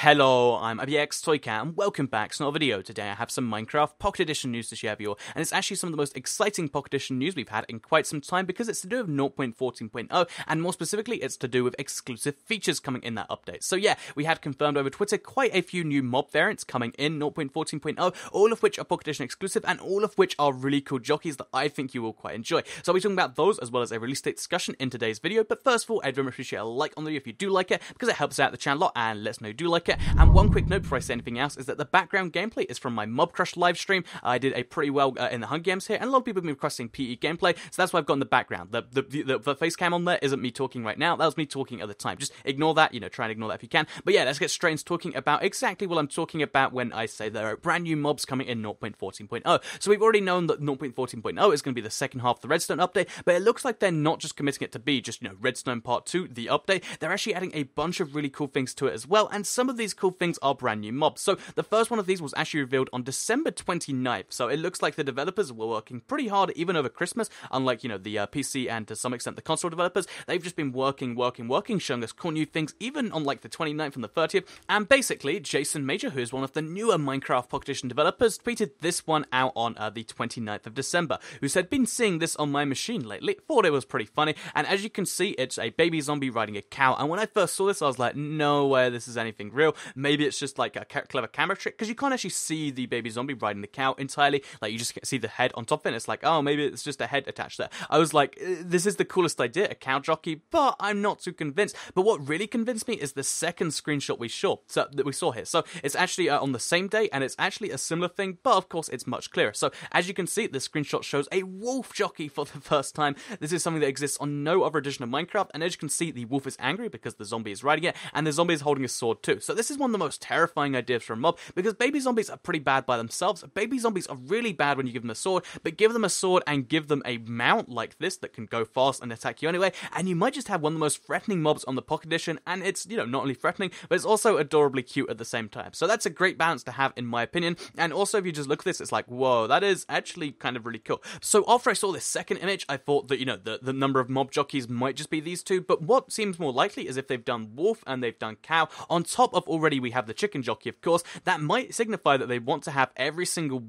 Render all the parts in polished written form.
Hello, I'm ABX Toycat, and welcome back to another video. Today I have some Minecraft Pocket Edition news to share with you all, and it's actually some of the most exciting Pocket Edition news we've had in quite some time because it's to do with 0.14.0, and more specifically, it's to do with exclusive features coming in that update. So yeah, we had confirmed over Twitter quite a few new mob variants coming in 0.14.0, all of which are Pocket Edition exclusive, and all of which are really cool jockeys that I think you will quite enjoy. So I'll be talking about those as well as a release date discussion in today's video, but first of all, I'd very much appreciate a like on the video if you do like it, because it helps out the channel a lot and lets me know you do like it. And one quick note before I say anything else is that the background gameplay is from my Mob Crush live stream. I did a pretty well in the Hunger Games here, and a lot of people have been requesting PE gameplay, so that's why I've got in the background. The face cam on there isn't me talking right now, that was me talking at the time. Just ignore that, try and ignore that if you can. But yeah, let's get straight into talking about exactly what I'm talking about when I say there are brand new mobs coming in 0.14.0. So we've already known that 0.14.0 is going to be the second half of the Redstone update, but it looks like they're not just committing it to be just, Redstone Part 2, the update. They're actually adding a bunch of really cool things to it as well, and some of these cool things are brand new mobs. So the first one of these was actually revealed on December 29th, so it looks like the developers were working pretty hard even over Christmas, unlike, the PC and to some extent the console developers. They've just been working, showing us cool new things even on like the 29th and the 30th, and basically Jason Major, who is one of the newer Minecraft Pocket Edition developers, tweeted this one out on the 29th of December, who said, "Been seeing this on my machine lately, thought it was pretty funny, and as you can see, it's a baby zombie riding a cow, and when I first saw this I was like, no way this is anything real, maybe it's just like a clever camera trick, because you can't actually see the baby zombie riding the cow entirely, like you just see the head on top of it, and it's like, oh, maybe it's just a head attached there." I was like, this is the coolest idea, a cow jockey, but I'm not too convinced. But what really convinced me is the second screenshot we saw here. So it's actually on the same day, and it's actually a similar thing, but of course it's much clearer. So as you can see, the screenshot shows a wolf jockey for the first time. This is something that exists on no other edition of Minecraft, and as you can see, the wolf is angry because the zombie is riding it, and the zombie is holding a sword too. So this is one of the most terrifying ideas for a mob, because baby zombies are pretty bad by themselves. Baby zombies are really bad when you give them a sword, but give them a sword and give them a mount like this that can go fast and attack you anyway, and you might just have one of the most threatening mobs on the Pocket Edition, and it's, not only threatening, but it's also adorably cute at the same time. So that's a great balance to have, in my opinion, and also if you just look at this, it's like, whoa, that is actually kind of really cool. So after I saw this second image, I thought that, the number of mob jockeys might just be these two, but what seems more likely is if they've done wolf and they've done cow, on top of already we have the chicken jockey, of course, that might signify that they want to have every single,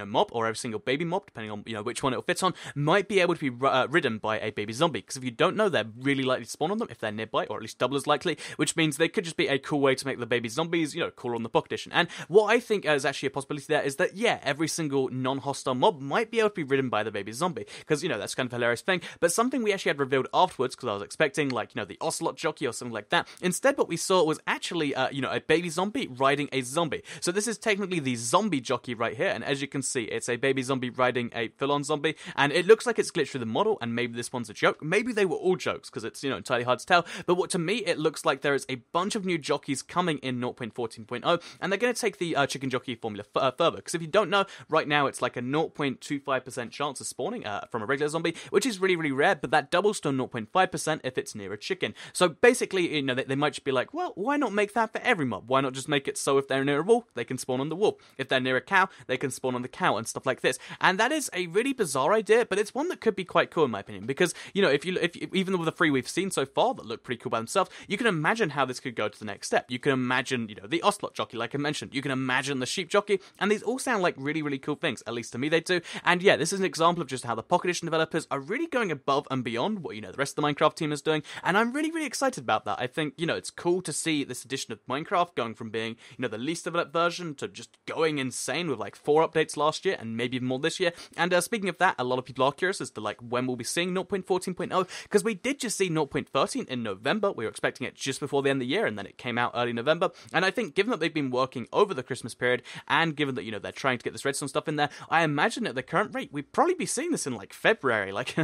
mob, or every single baby mob, depending on, which one it'll fit on, might be able to be ridden by a baby zombie, because if you don't know, they're really likely to spawn on them if they're nearby, or at least double as likely, which means they could just be a cool way to make the baby zombies, cooler on the Pocket Edition. And what I think is actually a possibility there is that, yeah, every single non-hostile mob might be able to be ridden by the baby zombie, because, that's kind of a hilarious thing, but something we actually had revealed afterwards, because I was expecting, like, the ocelot jockey or something like that. Instead, what we saw was actually, a baby zombie riding a zombie. So this is technically the zombie jockey right here, and as you can see, it's a baby zombie riding a full-on zombie, and it looks like it's glitched through the model, and maybe this one's a joke. Maybe they were all jokes, because it's, entirely hard to tell, but what to me, it looks like there is a bunch of new jockeys coming in 0.14.0, and they're going to take the chicken jockey formula further, because if you don't know, right now it's like a 0.25% chance of spawning from a regular zombie, which is really, really rare, but that doubles to 0.5% if it's near a chicken. So basically, they might just be like, well, why not make that for every mob? Why not just make it so if they're near a wolf, they can spawn on the wolf? If they're near a cow, they can spawn on the cow, and stuff like this. And that is a really bizarre idea, but it's one that could be quite cool in my opinion, because, if even with the three we've seen so far that look pretty cool by themselves, you can imagine how this could go to the next step. You can imagine, the ocelot jockey, like I mentioned. You can imagine the sheep jockey, and these all sound like really, really cool things. At least to me they do. And yeah, this is an example of just how the Pocket Edition developers are really going above and beyond what, the rest of the Minecraft team is doing, and I'm really, really excited about that. I think, it's cool to see this edition of Minecraft going from being, the least developed version to just going insane with like 4 updates last year, and maybe even more this year. And speaking of that, a lot of people are curious as to like when we'll be seeing 0.14.0, because we did just see 0.13 in November. We were expecting it just before the end of the year, and then it came out early November. And I think given that they've been working over the Christmas period, and given that, they're trying to get this redstone stuff in there, I imagine at the current rate, we'd probably be seeing this in like February. Like,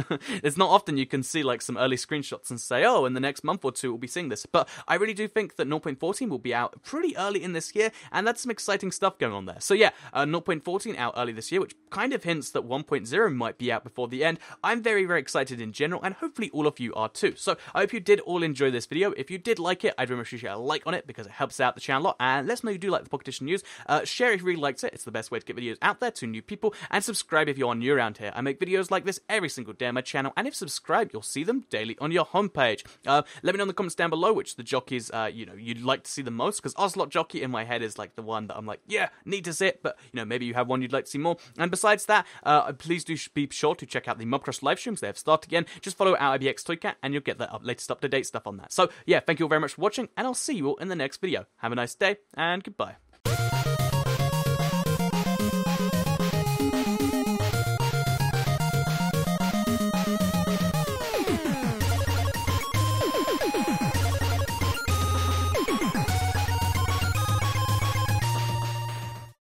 it's not often you can see like some early screenshots and say, oh, in the next month or two we'll be seeing this. But I really do think that 0.14 will be out pretty early in this year, and that's some exciting stuff going on there. So yeah, 0.14 out early this year, which kind of hints that 1.0 might be out before the end. I'm very, very excited in general, and hopefully all of you are too. So I hope you did all enjoy this video. If you did like it, I'd very much appreciate a like on it, because it helps out the channel a lot, and let us know you do like the Pocket Edition news. Share if you really liked it. It's the best way to get videos out there to new people, and subscribe if you're new around here. I make videos like this every single day on my channel, and if subscribed, you'll see them daily on your homepage. Let me know in the comments down below which the jockeys, you'd like to see the the most, because Ocelot Jockey in my head is like the one that I'm like, yeah, need to see it, but maybe you have one you'd like to see more. And besides that, please do be sure to check out the Mobcrush live streams. They have started again. Just follow IBX Toycat and you'll get the latest up-to-date stuff on that. So yeah, thank you all very much for watching, and I'll see you all in the next video. Have a nice day, and goodbye.